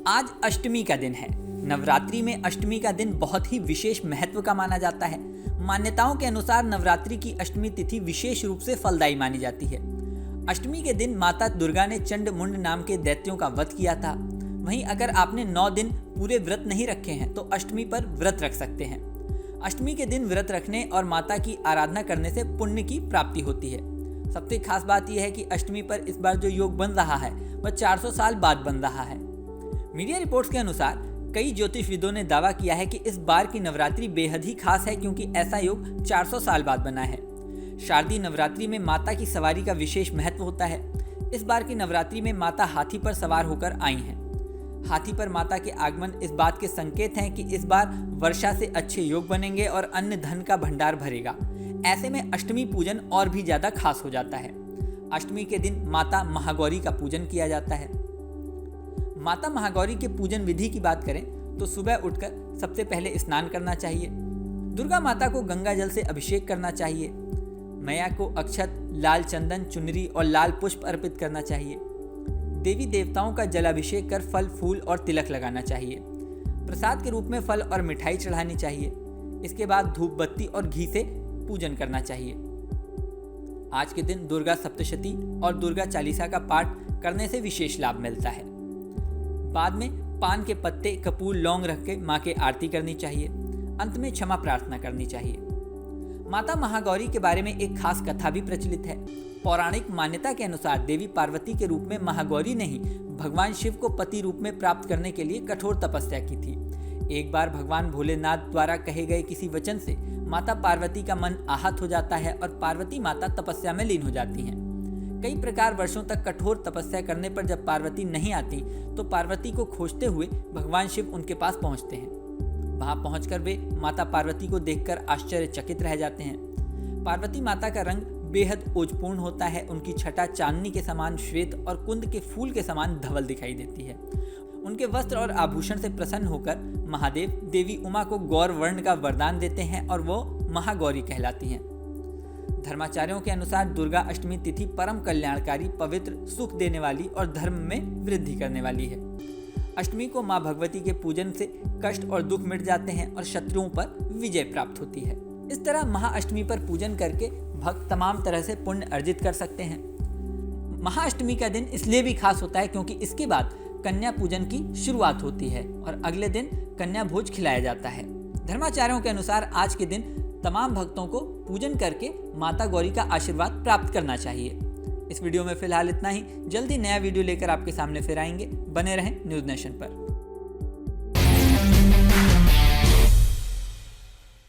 आज अष्टमी का दिन है। नवरात्रि में अष्टमी का दिन बहुत ही विशेष महत्व का माना जाता है। मान्यताओं के अनुसार नवरात्रि की अष्टमी तिथि विशेष रूप से फलदायी मानी जाती है। अष्टमी के दिन माता दुर्गा ने चंड मुंड नाम के दैत्यों का वध किया था। वहीं अगर आपने 9 दिन पूरे व्रत नहीं रखे हैं तो अष्टमी पर व्रत रख सकते हैं। अष्टमी के दिन व्रत रखने और माता की आराधना करने से पुण्य की प्राप्ति होती है। सबसे खास बात यह है कि अष्टमी पर इस बार जो योग बन रहा है वह 400 साल बाद बन रहा है। मीडिया रिपोर्ट्स के अनुसार कई ज्योतिषविदों ने दावा किया है कि इस बार की नवरात्रि बेहद ही खास है क्योंकि ऐसा योग 400 साल बाद बना है। शारदीय नवरात्रि में माता की सवारी का विशेष महत्व होता है। इस बार की नवरात्रि में माता हाथी पर सवार होकर आई हैं। हाथी पर माता के आगमन इस बात के संकेत हैं कि इस बार वर्षा से अच्छे योग बनेंगे और अन्न धन का भंडार भरेगा। ऐसे में अष्टमी पूजन और भी ज्यादा खास हो जाता है। अष्टमी के दिन माता महागौरी का पूजन किया जाता है। माता महागौरी के पूजन विधि की बात करें तो सुबह उठकर सबसे पहले स्नान करना चाहिए। दुर्गा माता को गंगा जल से अभिषेक करना चाहिए। मैया को अक्षत, लाल चंदन, चुनरी और लाल पुष्प अर्पित करना चाहिए। देवी देवताओं का जलाभिषेक कर फल, फूल और तिलक लगाना चाहिए। प्रसाद के रूप में फल और मिठाई चढ़ानी चाहिए। इसके बाद धूप बत्ती और घी से पूजन करना चाहिए। आज के दिन दुर्गा सप्तशती और दुर्गा चालीसा का पाठ करने से विशेष लाभ मिलता है। बाद में पान के पत्ते, कपूर, लौंग रख के माँ की आरती करनी चाहिए। अंत में क्षमा प्रार्थना करनी चाहिए। माता महागौरी के बारे में एक खास कथा भी प्रचलित है। पौराणिक मान्यता के अनुसार देवी पार्वती के रूप में महागौरी ने ही भगवान शिव को पति रूप में प्राप्त करने के लिए कठोर तपस्या की थी। एक बार भगवान भोलेनाथ द्वारा कहे गए किसी वचन से माता पार्वती का मन आहत हो जाता है और पार्वती माता तपस्या में लीन हो जाती हैं। कई प्रकार वर्षों तक कठोर तपस्या करने पर जब पार्वती नहीं आती तो पार्वती को खोजते हुए भगवान शिव उनके पास पहुंचते हैं। वहां पहुंचकर वे माता पार्वती को देखकर आश्चर्यचकित रह जाते हैं। पार्वती माता का रंग बेहद ओजपूर्ण होता है। उनकी छटा चांदनी के समान श्वेत और कुंद के फूल के समान धवल दिखाई देती है। उनके वस्त्र और आभूषण से प्रसन्न होकर महादेव देवी उमा को गौर वर्ण का वरदान देते हैं और वो महागौरी कहलाती हैं। धर्माचार्यों के अनुसार दुर्गा अष्टमी तिथि परम कल्याणकारी, पवित्र, सुख देने वाली और धर्म में वृद्धि करने वाली है। अष्टमी को माँ भगवती के पूजन से कष्ट और दुख मिट जाते हैं और शत्रुओं पर विजय प्राप्त होती है। इस तरह महाअष्टमी पर पूजन करके भक्त तमाम तरह से पुण्य अर्जित कर सकते हैं। महाअष्टमी का दिन इसलिए भी खास होता है क्योंकि इसके बाद कन्या पूजन की शुरुआत होती है और अगले दिन कन्या भोज खिलाया जाता है। धर्माचार्यों के अनुसार आज के दिन तमाम भक्तों को पूजन करके माता गौरी का आशीर्वाद प्राप्त करना चाहिए। इस वीडियो में फिलहाल इतना ही। जल्दी नया वीडियो लेकर आपके सामने फिर आएंगे। बने रहें न्यूज़ नेशन पर।